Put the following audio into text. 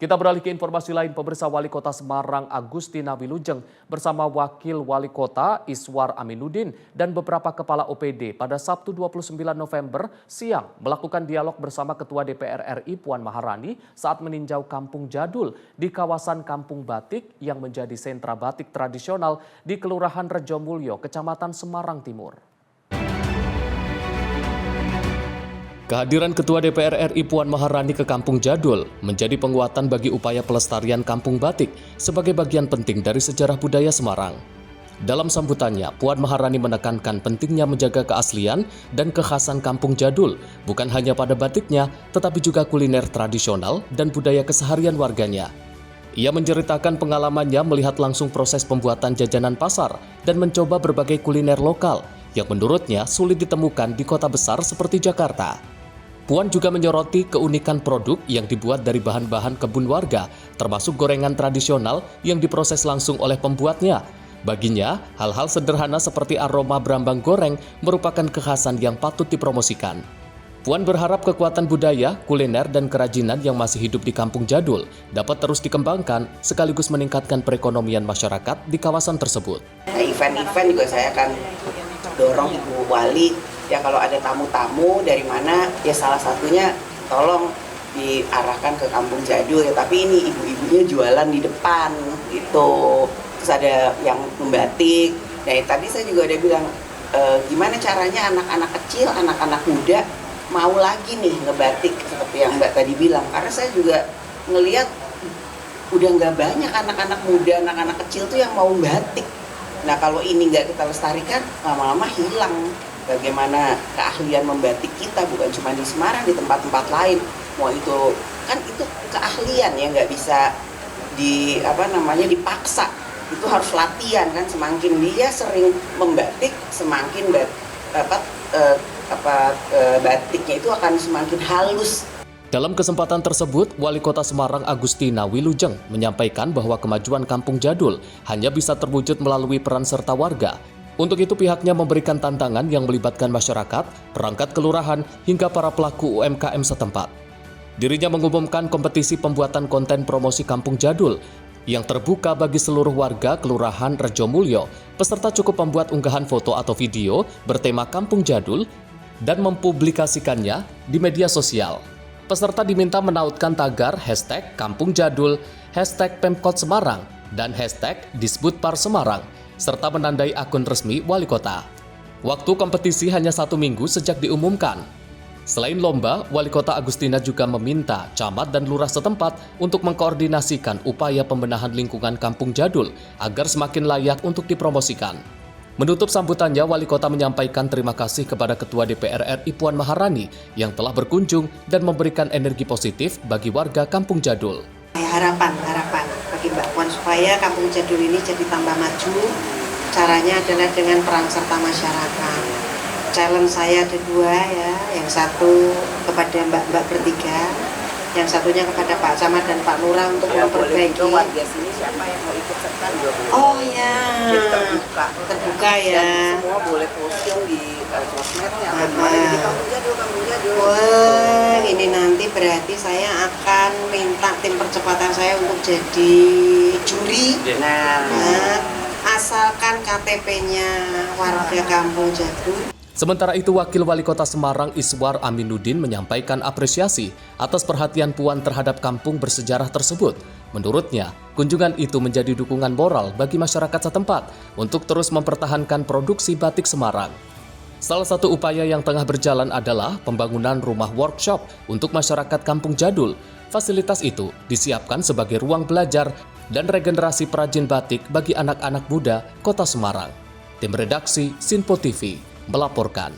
Kita beralih ke informasi lain, pemirsa. Wali Kota Semarang Agustina Wilujeng bersama Wakil Wali Kota Iswar Aminuddin dan beberapa kepala OPD pada Sabtu 29 November siang melakukan dialog bersama Ketua DPR RI Puan Maharani saat meninjau Kampung Jadul di kawasan Kampung Batik yang menjadi sentra batik tradisional di Kelurahan Rejomulyo, Kecamatan Semarang Timur. Kehadiran Ketua DPR RI Puan Maharani ke Kampung Jadul menjadi penguatan bagi upaya pelestarian kampung batik sebagai bagian penting dari sejarah budaya Semarang. Dalam sambutannya, Puan Maharani menekankan pentingnya menjaga keaslian dan kekhasan Kampung Jadul, bukan hanya pada batiknya, tetapi juga kuliner tradisional dan budaya keseharian warganya. Ia menceritakan pengalamannya melihat langsung proses pembuatan jajanan pasar dan mencoba berbagai kuliner lokal yang menurutnya sulit ditemukan di kota besar seperti Jakarta. Puan juga menyoroti keunikan produk yang dibuat dari bahan-bahan kebun warga, termasuk gorengan tradisional yang diproses langsung oleh pembuatnya. Baginya, hal-hal sederhana seperti aroma berambang goreng merupakan kekhasan yang patut dipromosikan. Puan berharap kekuatan budaya, kuliner, dan kerajinan yang masih hidup di Kampung Jadul dapat terus dikembangkan sekaligus meningkatkan perekonomian masyarakat di kawasan tersebut. Event-event juga saya akan dorong Ibu Wali, ya kalau ada tamu-tamu dari mana, ya salah satunya tolong diarahkan ke Kampung Jadul ya, tapi ini ibu-ibunya jualan di depan gitu. Terus ada yang membatik. Nah tadi saya juga udah bilang gimana caranya anak-anak kecil, anak-anak muda mau lagi nih ngebatik seperti yang Mbak tadi bilang, karena saya juga ngelihat udah nggak banyak anak-anak muda, anak-anak kecil tuh yang mau batik. Nah kalau ini nggak kita lestarikan, lama-lama hilang. Bagaimana keahlian membatik kita, bukan cuma di Semarang, di tempat-tempat lain. Mau itu kan itu keahlian ya, nggak bisa dipaksa. Itu harus latihan kan. Semakin dia sering membatik, semakin batiknya itu akan semakin halus. Dalam kesempatan tersebut, Wali Kota Semarang Agustina Wilujeng menyampaikan bahwa kemajuan Kampung Jadul hanya bisa terwujud melalui peran serta warga. Untuk itu pihaknya memberikan tantangan yang melibatkan masyarakat, perangkat kelurahan, hingga para pelaku UMKM setempat. Dirinya mengumumkan kompetisi pembuatan konten promosi Kampung Jadul yang terbuka bagi seluruh warga Kelurahan Rejomulyo. Peserta cukup membuat unggahan foto atau video bertema Kampung Jadul dan mempublikasikannya di media sosial. Peserta diminta menautkan tagar hashtag Kampung Jadul, hashtag Pemkot Semarang, dan hashtag Disbudpar Semarang, serta menandai akun resmi Wali Kota. Waktu kompetisi hanya 1 minggu sejak diumumkan. Selain lomba, Wali Kota Agustina juga meminta camat dan lurah setempat untuk mengkoordinasikan upaya pembenahan lingkungan Kampung Jadul agar semakin layak untuk dipromosikan. Menutup sambutannya, Wali Kota menyampaikan terima kasih kepada Ketua DPR RI Puan Maharani yang telah berkunjung dan memberikan energi positif bagi warga Kampung Jadul. Harapan bagi Mbak Puan supaya Kampung Jadul ini jadi tambah maju. Caranya adalah dengan peran serta masyarakat. Challenge saya ada 2 ya, yang satu kepada mbak-mbak bertiga, yang satunya kepada Pak Camat dan Pak Lurah untuk memperbaiki. Warga sini siapa yang mau ikut serta juga boleh. Oh ya, terbuka ya. Semua boleh posting di sosmednya. Di Kampung Jadul. Wah, ini nanti berarti saya akan minta tim percepatan saya untuk jadi juri. Nah, asalkan KTP-nya warga Kampung Jadul. Sementara itu, Wakil Wali Kota Semarang Iswar Aminuddin menyampaikan apresiasi atas perhatian Puan terhadap kampung bersejarah tersebut. Menurutnya, kunjungan itu menjadi dukungan moral bagi masyarakat setempat untuk terus mempertahankan produksi batik Semarang. Salah satu upaya yang tengah berjalan adalah pembangunan rumah workshop untuk masyarakat Kampung Jadul. Fasilitas itu disiapkan sebagai ruang belajar dan regenerasi perajin batik bagi anak-anak muda Kota Semarang. Tim redaksi Sinpo TV melaporkan.